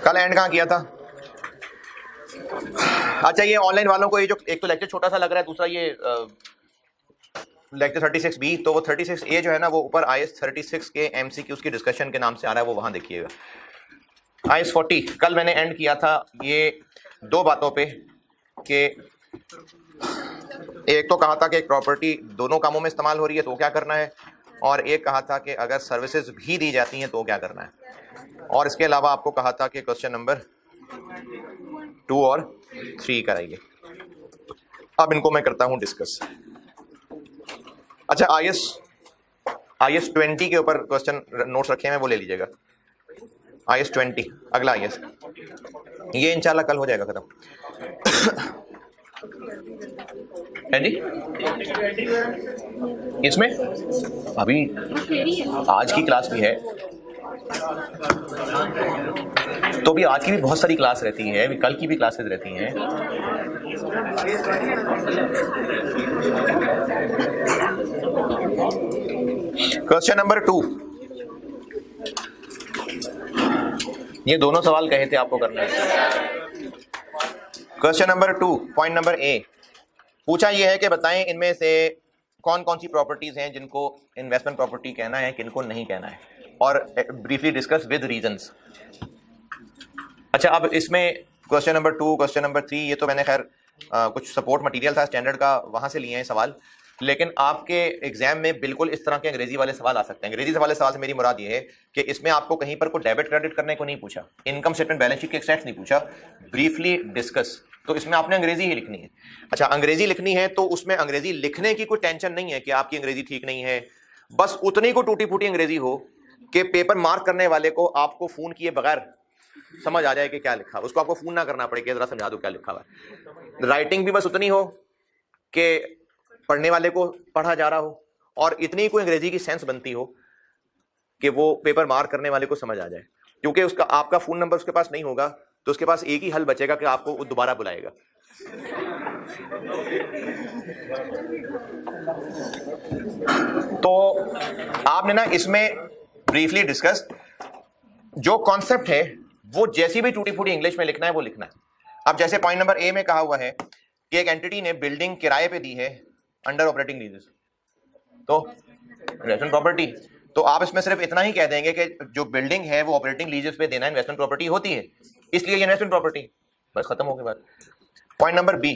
कल एंड कहाँ किया था? अच्छा, ये ऑनलाइन वालों को ये जो एक तो लेक्चर छोटा सा लग रहा है, दूसरा ये लेक्चर 36B, तो वो 36A जो है ना, वो ऊपर IS 36 के MCQs की डिस्कशन के नाम से आ रहा है, वो वहां देखिएगा। IS 40 कल मैंने एंड किया था ये दो बातों पे कि एक तो कहा था कि एक प्रॉपर्टी दोनों कामों में इस्तेमाल हो रही है तो क्या करना है, और एक कहा था कि अगर सर्विसेज भी दी जाती हैं तो क्या करना है, और इसके अलावा आपको कहा था कि क्वेश्चन नंबर 2 और 3 कराइए। अब इनको मैं करता हूं डिस्कस। अच्छा, IS 20 के ऊपर क्वेश्चन नोट्स रखे हैं, वो ले लीजिएगा। IS 20 अगला IS, ये इंशाल्लाह कल हो जाएगा खत्म। है जी, इसमें अभी आज की क्लास भी है, तो भी आज की भी बहुत सारी क्लास रहती है, अभी कल की भी क्लासेस रहती हैं। क्वेश्चन नंबर 2, ये दोनों सवाल कहे थे आपको करना है। Question number 2 point number A पूछा यह है कि बताएं इनमें से कौन कौन सी प्रॉपर्टीज हैं जिनको इन्वेस्टमेंट प्रॉपर्टी कहना है, किनको नहीं कहना है, और ब्रीफली डिस्कस विद रीजंस। अच्छा, अब इसमें क्वेश्चन नंबर 2, क्वेश्चन नंबर 3, ये तो मैंने खैर कुछ सपोर्ट मटेरियल था स्टैंडर्ड का, वहां से लिए हैं सवाल, लेकिन आपके एग्जाम में बिल्कुल इस तरह के अंग्रेजी वाले सवाल आ सकते हैं। अंग्रेजी वाले सवाल से मेरी मुराद ये है कि इसमें आपको कहीं पर कोई डेबिट क्रेडिट करने को नहीं पूछा, इनकम स्टेटमेंट बैलेंस शीट के एक्सट्रैक्ट नहीं पूछा, ब्रीफली डिस्कस, तो इसमें आपने अंग्रेजी ही लिखनी है। अच्छा, अंग्रेजी लिखनी है तो उसमें अंग्रेजी लिखने की कोई टेंशन नहीं है कि आपकी अंग्रेजी ठीक नहीं है, बस उतनी को टूटी फूटी अंग्रेजी हो कि पेपर मार्क करने वाले को आपको फोन किए बगैर समझ आ जाए कि क्या लिखा, उसको आपको फोन ना करना पड़े कि जरा समझा दो क्या लिखा हुआ है। राइटिंग भी बस उतनी हो कि पढ़ने वाले को पढ़ा जा रहा हो, और इतनी कोई अंग्रेजी की सेंस बनती हो कि वो पेपर मार्क करने वाले को समझ आ जाए। क्योंकि उसका आपका फोन नंबर उसके पास नहीं होगा तो उसके पास एक ही हल बचेगा कि आपको वो दोबारा बुलाएगा। तो आपने ना इसमें ब्रीफली डिस्कस, जो कॉन्सेप्ट है वो जैसी भी टूटी फूटी इंग्लिश में लिखना है वो लिखना है। अब जैसे पॉइंट नंबर A में कहा हुआ है कि एक एंटिटी ने बिल्डिंग किराए पे दी है अंडर ऑपरेटिंग लीजेस, तो इन्वेस्टमेंट प्रॉपर्टी, तो आप इसमें सिर्फ इतना ही कह देंगे कि जो बिल्डिंग है वो ऑपरेटिंग लीजेस पे देना इन्वेस्टमेंट प्रॉपर्टी होती है, इसलिए ये इन्वेस्टमेंट प्रॉपर्टी, बस खत्म हो गई बात। Point number B,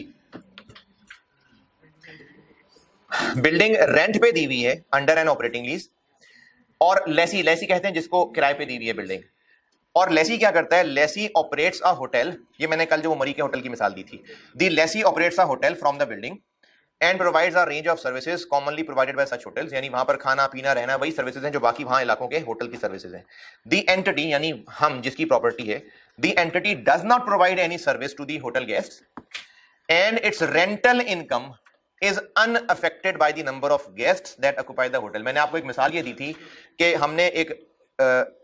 building rent पे दी हुई है अंडर एन ऑपरेटिंग लीज, और लेसी कहते हैं जिसको किराए पे दी हुई है बिल्डिंग, और लेसी क्या करता है, लेसी ऑपरेट्स अ होटल, ये मैंने कल जो मरी के होटल की मिसाल दी थी, the lessee operates a hotel from the building and provides a range of services commonly provided by such hotels, यानी वहां पर खाना पीना रहना वही सर्विसेज हैं जो बाकी वहां इलाकों के होटल की सर्विसेज हैं। दी एंटिटी, यानी हम जिसकी प्रॉपर्टी है, the entity does not provide any service to the hotel guests and its rental income is unaffected by the number of guests that occupy the hotel। मैंने आपको एक मिसाल ये दी थी कि हमने एक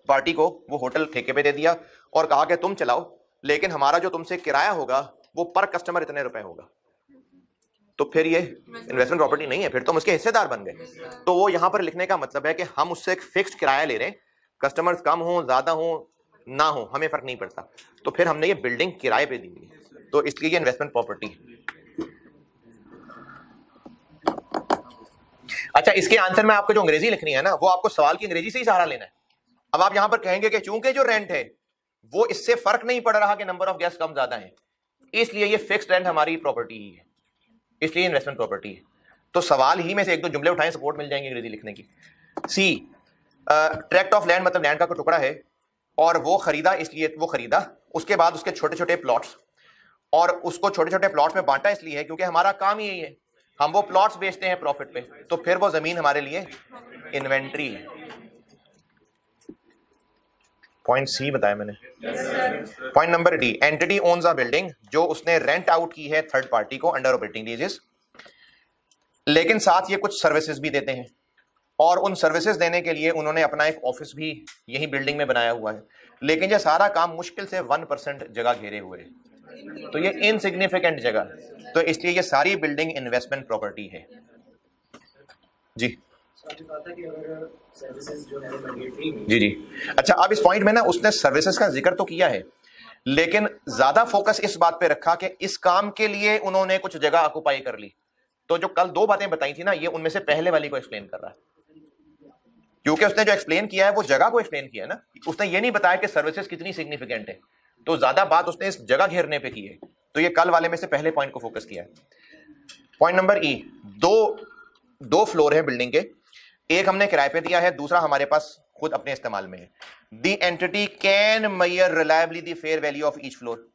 पार्टी को वो होटल ठेके पे दे दिया और कहा कि तुम चलाओ, लेकिन हमारा जो तुमसे किराया होगा वो पर कस्टमर इतने रुपए होगा, तो फिर ये इन्वेस्टमेंट प्रॉपर्टी नहीं है, फिर तुम उसके हिस्सेदार बन गए। तो वो यहां पर लिखने का मतलब है कि हम उससे एक फिक्स्ड किराया ले रहे हैं, कस्टमर्स कम हो ज्यादा हो ना हो हमें फर्क नहीं पड़ता, तो फिर हमने ये बिल्डिंग किराए पे दी हुई है, तो इसलिए ये इन्वेस्टमेंट प्रॉपर्टी। अच्छा, इसके आंसर में आपको जो अंग्रेजी लिखनी है ना, वो आपको सवाल की अंग्रेजी से ही सहारा लेना है। अब आप यहां पर कहेंगे कि चूंकि जो रेंट है वो इससे फर्क नहीं पड़ रहा कि नंबर ऑफ गेस्ट कम ज्यादा है, इसलिए ये फिक्स्ड रेंट हमारी प्रॉपर्टी ही है, इसलिए इन्वेस्टमेंट प्रॉपर्टी है। तो सवाल ही में से एक दो जुमले उठाएं, सपोर्ट मिल जाएंगे अंग्रेजी लिखने की। सी, ट्रैक्ट ऑफ लैंड, मतलब लैंड का कोई टुकड़ा है और वो खरीदा, इसलिए वो खरीदा, उसके बाद उसके छोटे छोटे प्लॉट्स, और उसको छोटे छोटे प्लॉट्स में बांटा इसलिए है क्योंकि हमारा काम ही यही है, हम वो प्लॉट्स बेचते हैं प्रॉफिट पे, तो फिर वो जमीन हमारे लिए इन्वेंट्री है। पॉइंट सी बताया मैंने। Point number D, entity owns a building, जो उसने रेंट आउट की है थर्ड पार्टी को अंडर ऑपरेटिंग लीजेस, लेकिन साथ ये कुछ सर्विसेज भी देते हैं, और उन सर्विसेज देने के लिए उन्होंने अपना एक ऑफिस भी यही बिल्डिंग में बनाया हुआ है, लेकिन ये सारा काम मुश्किल से 1% जगह घेरे हुए है, तो ये इनसिग्निफिकेंट जगह, तो इसलिए ये सारी बिल्डिंग इन्वेस्टमेंट प्रॉपर्टी है जी। जी जी। अच्छा, अब इस पॉइंट में ना उसने सर्विसेज का जिक्र तो किया है, लेकिन ज्यादा फोकस इस बात पे रखा कि इस काम के लिए उन्होंने कुछ जगह ऑक्युपाई कर ली। तो जो कल दो बातें बताई थी ना, ये उनमें से पहले वाली को एक्सप्लेन कर रहा है, क्योंकि उसने जो एक्सप्लेन किया है वो जगह को एक्सप्लेन किया है ना, उसने ये नहीं बताया कि सर्विसेज कितनी सिग्निफिकेंट है। तो ज्यादा बात उसने इस जगह घेरने पे की है, तो ये कल वाले में से पहले पॉइंट को फोकस किया है। पॉइंट नंबर ई, दो फ्लोर है बिल्डिंग के, एक हमने किराए पे दिया है, दूसरा हमारे पास खुद अपने इस्तेमाल में है। The entity can measure reliably the fair value of each floor.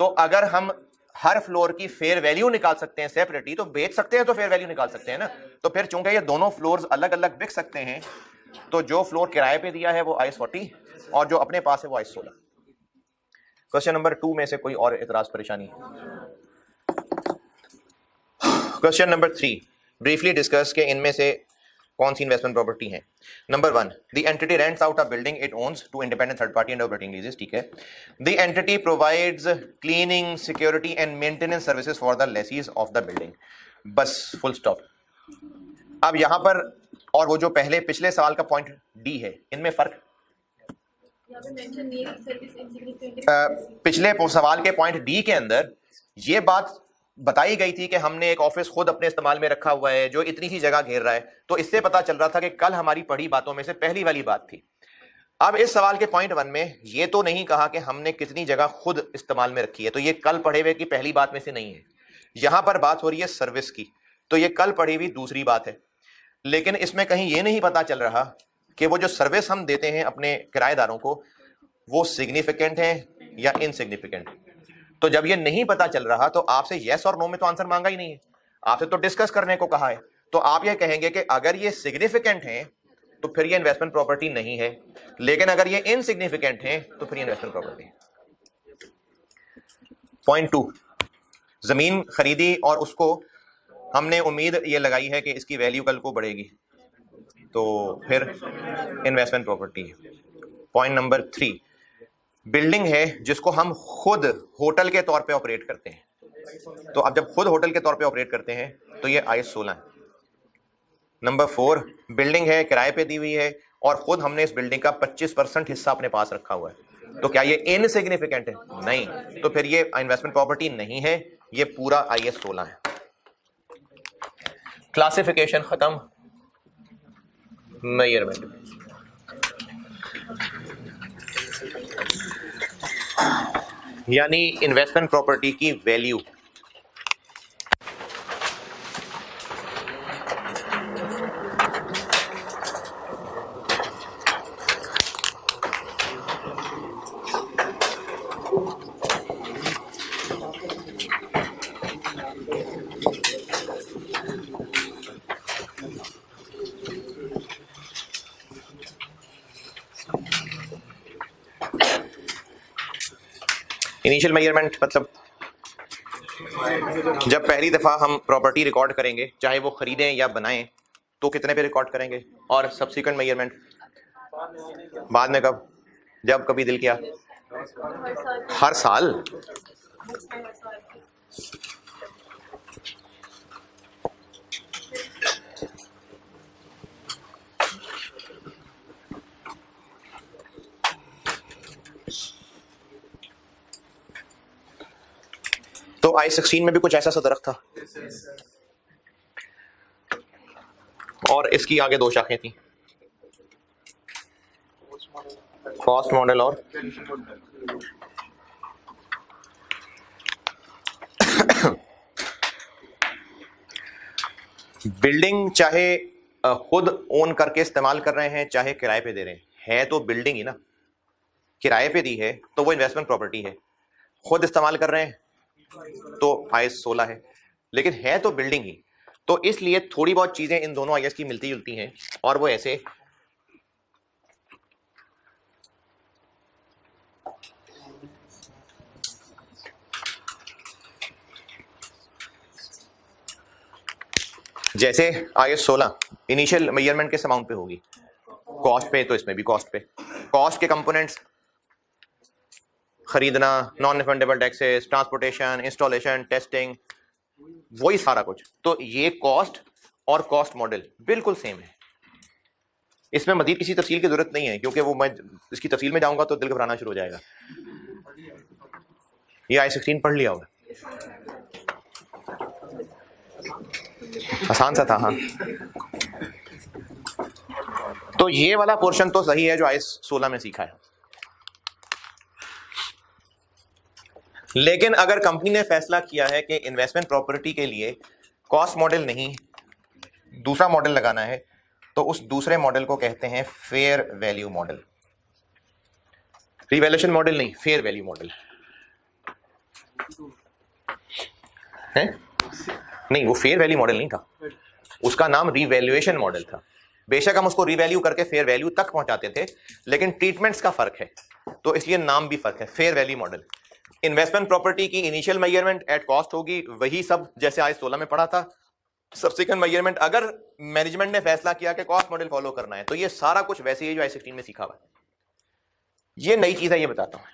तो अगर हम हर फ्लोर की फेयर वैल्यू निकाल सकते हैं सेपरेटली, तो बेच सकते हैं तो फेयर वैल्यू निकाल सकते हैं ना। तो फिर चूंकि ये दोनों फ्लोर्स अलग अलग बिक सकते हैं, तो जो फ्लोर किराए पे दिया है वो IS 40 और जो अपने पास है वो IS 16। क्वेश्चन नंबर 2 में से कोई और इतराज परेशानी? क्वेश्चन नंबर 3, ब्रीफली डिस्कस के इनमें से कौन सी इन्वेस्टमेंट प्रॉपर्टी है। Number 1, the entity rents out a building it owns to independent third party and operating leases. ठीक है। The entity provides cleaning, security and maintenance services for the lessees of the building. बस, full stop. अब यहां पर और वो जो पहले पिछले सवाल का पॉइंट डी है, इनमें फर्क। पिछले सवाल के पॉइंट डी के अंदर ये बात बताई गई थी कि हमने एक ऑफिस खुद अपने इस्तेमाल में रखा हुआ है जो इतनी सी जगह घेर रहा है, तो इससे पता चल रहा था कि कल हमारी पढ़ी बातों में से पहली वाली बात थी। अब इस सवाल के पॉइंट 1 में ये तो नहीं कहा कि हमने कितनी जगह खुद इस्तेमाल में रखी है, तो ये कल पढ़े हुए की पहली बात में से नहीं है। यहां पर बात हो रही है सर्विस की, तो ये कल पढ़ी हुई दूसरी बात है। लेकिन इसमें कहीं ये नहीं पता चल रहा कि वो जो सर्विस हम देते हैं अपने किराएदारों को, वो सिग्निफिकेंट है या इनसिग्निफिकेंट। तो जब ये नहीं पता चल रहा, तो आपसे यस और नो में तो आंसर मांगा ही नहीं है, आपसे तो डिस्कस करने को कहा है। तो आप ये कहेंगे कि अगर ये सिग्निफिकेंट है तो फिर ये इन्वेस्टमेंट प्रॉपर्टी नहीं है, लेकिन अगर ये इनसिग्निफिकेंट है तो फिर ये इन्वेस्टमेंट प्रॉपर्टी है। पॉइंट 2, जमीन खरीदी और उसको हमने उम्मीद ये लगाई है कि इसकी वैल्यू कल को बढ़ेगी, तो फिर इन्वेस्टमेंट प्रॉपर्टी है। पॉइंट नंबर 3, बिल्डिंग है जिसको हम खुद होटल के तौर पे ऑपरेट करते हैं, तो अब जब खुद होटल के तौर पे ऑपरेट करते हैं तो ये IS 16 है। नंबर 4, बिल्डिंग है किराए पे दी हुई है और खुद हमने इस बिल्डिंग का 25% हिस्सा अपने पास रखा हुआ है, तो क्या ये इनसिग्निफिकेंट है? नहीं, तो फिर ये इन्वेस्टमेंट प्रॉपर्टी नहीं है, ये पूरा IS 16 है। क्लासिफिकेशन खत्म, मेजरमेंट। यानी इन्वेस्टमेंट प्रॉपर्टी की वैल्यू। इनिशियल मेजरमेंट मतलब जब पहली दफा हम प्रॉपर्टी रिकॉर्ड करेंगे, चाहे वो खरीदें या बनाएं, तो कितने पे रिकॉर्ड करेंगे। और सब्सिक्वेंट मेजरमेंट बाद में कब, जब कभी दिल किया, हर साल। तो IS 16 में भी कुछ ऐसा सा दरख्त था और इसकी आगे 2 शाखें थी, कॉस्ट मॉडल और बिल्डिंग चाहे खुद ओन करके इस्तेमाल कर रहे हैं चाहे किराए पे दे रहे हैं, है तो बिल्डिंग ही ना। किराए पे दी है तो वो इन्वेस्टमेंट प्रॉपर्टी है, खुद इस्तेमाल कर रहे हैं तो IS 16 है, लेकिन है तो बिल्डिंग ही। तो इसलिए थोड़ी बहुत चीजें इन दोनों IS की मिलती जुलती हैं, और वो ऐसे जैसे IS 16 इनिशियल मेजरमेंट किस अमाउंट पे होगी, कॉस्ट पे, तो इसमें भी कॉस्ट पे। कॉस्ट के कंपोनेंट्स खरीदना, non refundable taxes, transportation, installation, testing, वही सारा कुछ। तो ये कॉस्ट और कॉस्ट मॉडल बिल्कुल सेम है, इसमें मजीद किसी तफसील की जरूरत नहीं है, क्योंकि वो मैं इसकी तफसील में जाऊंगा तो दिल घबराना शुरू हो जाएगा। ये I-16 पढ़ लिया होगा, आसान सा था। हाँ, तो ये वाला पोर्शन तो सही है जो I-16 में सीखा है। लेकिन अगर कंपनी ने फैसला किया है कि इन्वेस्टमेंट प्रॉपर्टी के लिए कॉस्ट मॉडल नहीं, दूसरा मॉडल लगाना है, तो उस दूसरे मॉडल को कहते हैं fair value model. Revaluation model नहीं, फेयर वैल्यू मॉडल है। नहीं, वो फेयर वैल्यू मॉडल नहीं था, उसका नाम रिवैल्यूएशन मॉडल था। बेशक हम उसको रिवैल्यू करके फेयर वैल्यू तक पहुंचाते थे, लेकिन ट्रीटमेंट्स का फर्क है, तो इसलिए नाम भी फर्क है। Fair value model, investment property की इनिशियल मेजरमेंट एट कॉस्ट होगी, वही सब जैसे I-16 में पढ़ा था। सब्सिक्वेंट मेजरमेंट अगर मैनेजमेंट ने फैसला किया कि कॉस्ट मॉडल फॉलो करना है, तो ये सारा कुछ वैसे ही जो I-16 में सीखा हुआ है। ये नई चीज है, ये बताता हूं।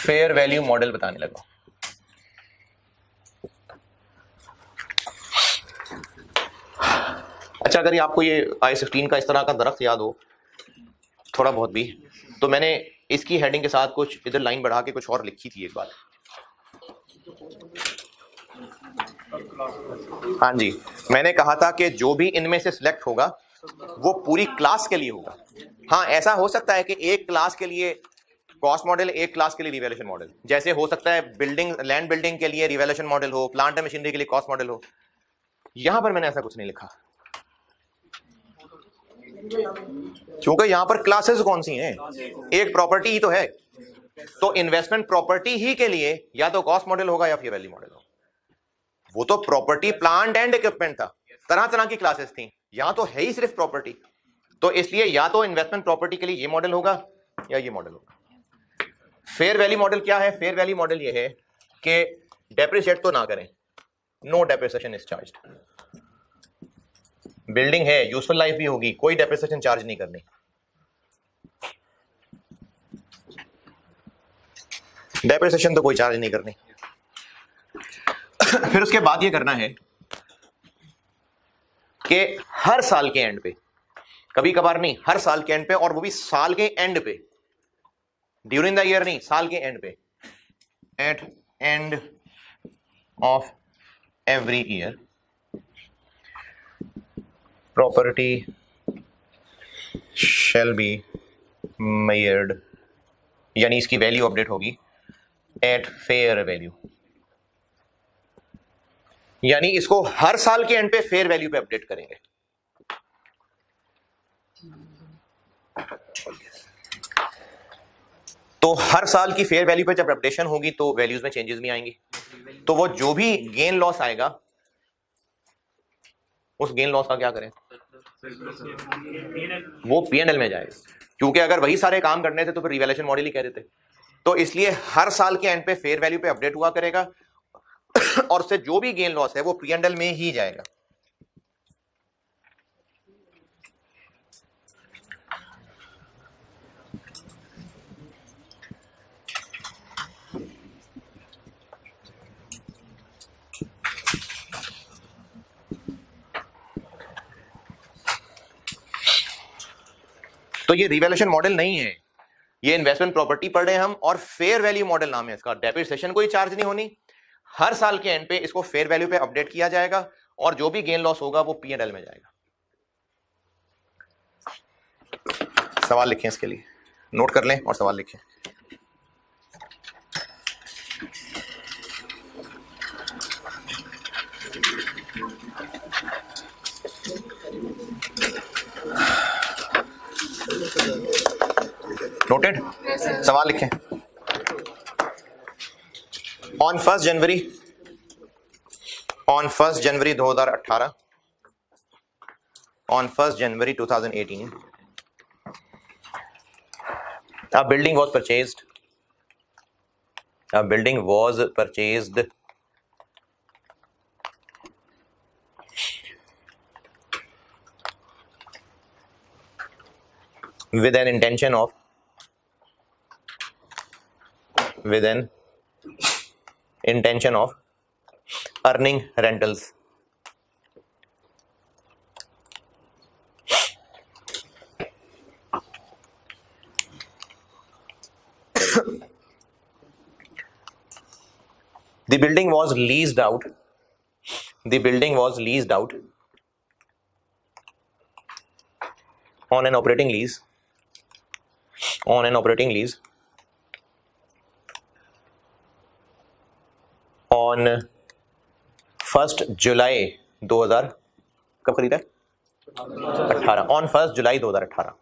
फेयर वैल्यू मॉडल बताने लगा। अच्छा, अगर ये आपको ये I-16 का इस तरह का दरख्त याद हो थोड़ा बहुत भी, तो मैंने इसकी हेडिंग के साथ कुछ इधर लाइन बढ़ा के कुछ और लिखी थी एक बात। हाँ जी, मैंने कहा था कि जो भी इनमें से सिलेक्ट होगा वो पूरी क्लास के लिए होगा। हाँ, ऐसा हो सकता है कि एक क्लास के लिए कॉस्ट मॉडल, एक क्लास के लिए रिवैल्यूएशन मॉडल। जैसे हो सकता है बिल्डिंग, लैंड बिल्डिंग के लिए रिवैल्यूएशन मॉडल हो, प्लांट एंड मशीनरी के लिए कॉस्ट मॉडल हो। यहां पर मैंने ऐसा कुछ नहीं लिखा, क्योंकि यहां पर क्लासेस कौन सी हैं, एक प्रॉपर्टी ही तो है। तो इन्वेस्टमेंट प्रॉपर्टी ही के लिए या तो कॉस्ट मॉडल होगा या फेयर वैल्यू मॉडल होगा। वो तो प्रॉपर्टी, प्लांट एंड इक्विपमेंट था, तरह तरह की क्लासेस थी। यहां तो है ही सिर्फ प्रॉपर्टी, तो इसलिए या तो इन्वेस्टमेंट प्रॉपर्टी के लिए ये मॉडल होगा या ये मॉडल होगा। फेयर वैल्यू मॉडल क्या है? फेयर वैल्यू मॉडल ये है कि डेप्रिसिएट तो ना करें, no depreciation is charged. Building है, यूजफुल लाइफ भी होगी, कोई डेप्रिसिएशन चार्ज नहीं करनी। डेप्रिसिएशन तो कोई चार्ज नहीं करनी। फिर उसके बाद ये करना है कि हर साल के एंड पे, कभी कभार नहीं, हर साल के एंड पे, और वो भी साल के एंड पे, ड्यूरिंग द ईयर नहीं, साल के एंड पे, at end of every year property shall be measured, यानी इसकी वैल्यू अपडेट होगी एट फेयर वैल्यू। यानी इसको हर साल के एंड पे फेयर वैल्यू पे अपडेट करेंगे। तो हर साल की फेयर वैल्यू पे जब अपडेशन होगी तो वैल्यूज में चेंजेस भी आएंगी। तो वो जो भी गेन लॉस आएगा, उस गेन लॉस का क्या करें, वो P&L में जाएगा, क्योंकि अगर वही सारे काम करने थे तो फिर रिवैल्यूएशन मॉडल ही कह देते। तो इसलिए हर साल के एंड पे फेयर वैल्यू पे अपडेट हुआ करेगा, और उससे जो भी गेन लॉस है वो P&L में ही जाएगा। तो ये रिवैल्यूएशन मॉडल नहीं है, ये इन्वेस्टमेंट प्रॉपर्टी पढ़ रहे हैं हम, और फेयर वैल्यू मॉडल नाम है इसका। डेप्रिसिएशन कोई चार्ज नहीं होनी, हर साल के एंड पे इसको फेयर वैल्यू पे अपडेट किया जाएगा, और जो भी गेन लॉस होगा वो P&L में जाएगा। सवाल लिखें इसके लिए, नोट कर लें और सवाल लिखें। नोटेड? सवाल लिखें। On 1 January 2018, on 1st January 2018, a building was purchased. With an intention of earning rentals. The building was leased out. The building was leased out on an operating lease. On an operating lease. On 1 जुलाई 2000 कब खरीदा है? 18 on 1 जुलाई 2018।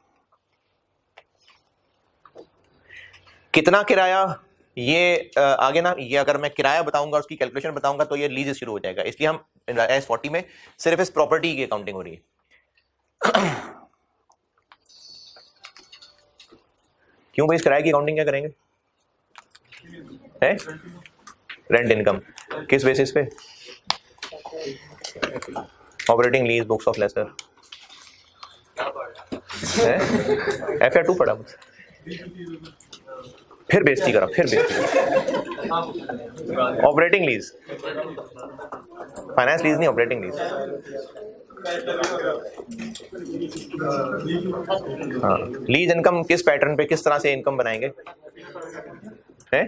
कितना किराया? ये आगे ना, ये अगर मैं किराया बताऊंगा उसकी कैलकुलेशन बताऊंगा तो ये लीज शुरू हो जाएगा, इसलिए हम S40 में सिर्फ इस प्रॉपर्टी की अकाउंटिंग हो रही है। क्यों भाई, इस किराए की अकाउंटिंग क्या करेंगे? है रेंट इनकम किस बेसिस पे? Operating lease, books of lessor, FR2 पढ़ा मुझसे, फिर बेइज्जती करा, फिर बेइज्जती। ऑपरेटिंग लीज, फाइनेंस लीज नहीं, ऑपरेटिंग लीज। हाँ, लीज इनकम किस पैटर्न पे, किस तरह से इनकम बनाएंगे? है?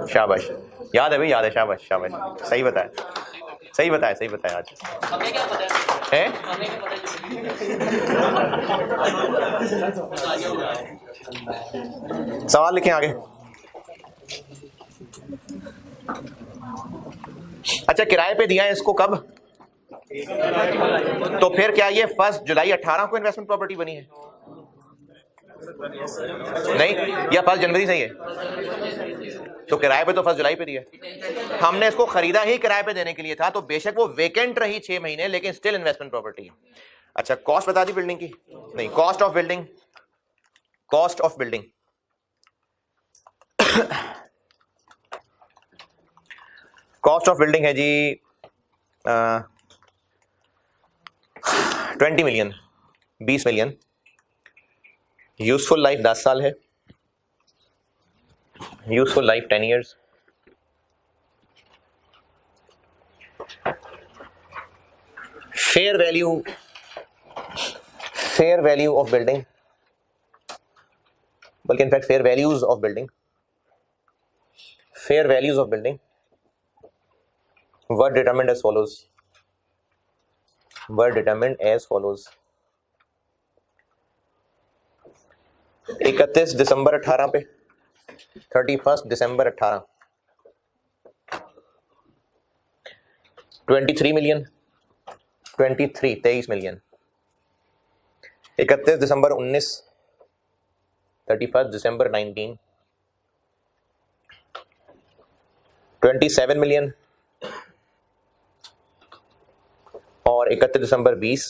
शाबाश, याद है भाई, याद है, शाबाश शाबाश, सही बताया, सही बताया, सही बताया। आज हमें क्या पता है? सवाल लिखें आगे। अच्छा, किराए पे दिया है इसको कब? तो फिर क्या ये 1 जुलाई 18 को इन्वेस्टमेंट प्रॉपर्टी बनी है? नहीं, या 1 जनवरी से ही है? तो किराए पे तो 1 जुलाई पे दिया। हमने इसको खरीदा ही किराए पे देने के लिए था, तो बेशक वो वेकेंट रही 6 महीने, लेकिन स्टिल इन्वेस्टमेंट प्रॉपर्टी है। अच्छा, कॉस्ट बता दी बिल्डिंग की? नहीं, cost of building, cost of building cost of building है जी 20 मिलियन, 20 मिलियन। यूजफुल लाइफ 10 साल है, useful life 10 years। Fair value of building, बल्कि in fact fair values of building, fair values of building were determined as follows, were determined as follows। 31 दिसंबर 18 पे, 31 दिसंबर 18 23 million, 23 million. 31 दिसंबर 19, 31 दिसंबर 19 27 मिलियन, और 31 दिसंबर 20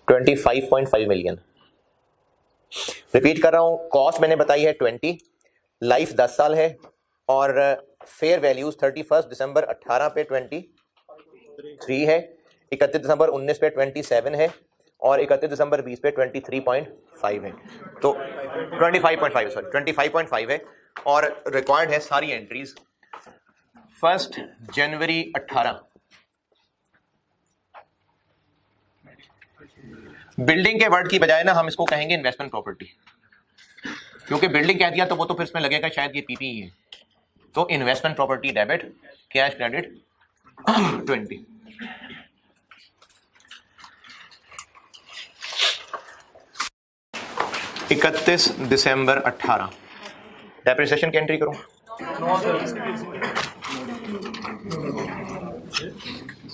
25.5 million. Repeat कर रहा हूं, कॉस्ट मैंने बताई है 20, लाइफ 10 साल है, और फेयर वैल्यूज 31 दिसंबर 18 पे 23 है, 31 दिसंबर 19 पे 27 है, और 31 दिसंबर 20 पे 23.5 है। तो 25.5, सॉरी 25.5 है, और रिक्वायर्ड है सारी एंट्रीज 1 जनवरी 18। बिल्डिंग के वर्ड की बजाय ना हम इसको कहेंगे इन्वेस्टमेंट प्रॉपर्टी, क्योंकि बिल्डिंग कह दिया तो वो तो फिर इसमें लगेगा शायद ये पीपी है। तो investment property debit, cash credit 20। इकतीस दिसंबर 18 डेप्रिसिएशन की एंट्री करूं।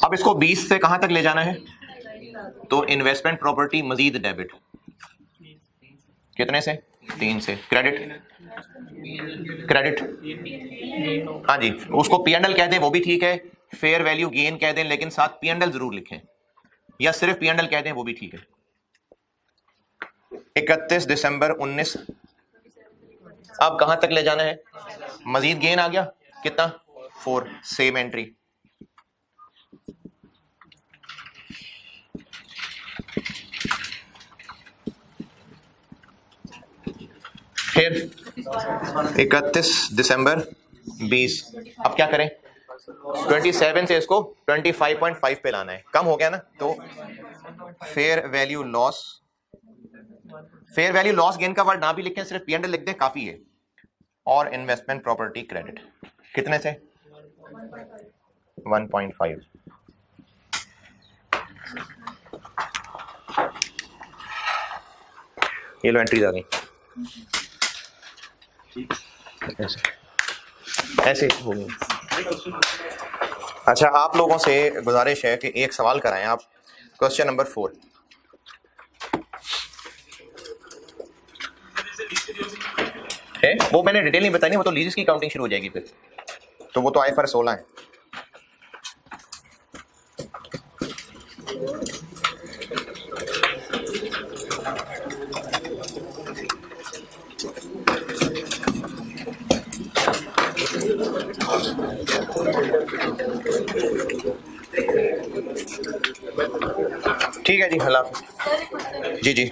अब इसको 20 से कहां तक ले जाना है? तो इन्वेस्टमेंट प्रॉपर्टी मजीद डेबिट, कितने से? 3 से। क्रेडिट, क्रेडिट हाँ जी, उसको P&L कह दें वो भी ठीक है, फेयर वैल्यू गेन कह दें, लेकिन साथ P&L जरूर लिखें, या सिर्फ P&L कह दें वो भी ठीक है। 31 दिसंबर 19। अब कहां तक ले जाना है? मजीद गेन आ गया, कितना? 4, सेम एंट्री। फिर 31 दिसंबर 20। अब क्या करें? 27 से इसको 25.5 पे लाना है, कम हो गया ना। तो fair value loss, fair value loss gain का वर्ड ना भी लिखें, सिर्फ P&L लिख दें काफी है। और इन्वेस्टमेंट प्रॉपर्टी क्रेडिट कितने से 1.5। ये लो एंट्रीज आ गई, ऐसे होगी। अच्छा, आप लोगों से गुजारिश है कि एक सवाल कराएं आप, क्वेश्चन नंबर 4। है वो मैंने डिटेल नहीं बताई, वो तो लीजेस की काउंटिंग शुरू हो जाएगी फिर, तो वो तो IFRS 16 है। ठीक है जी, हला जी जी।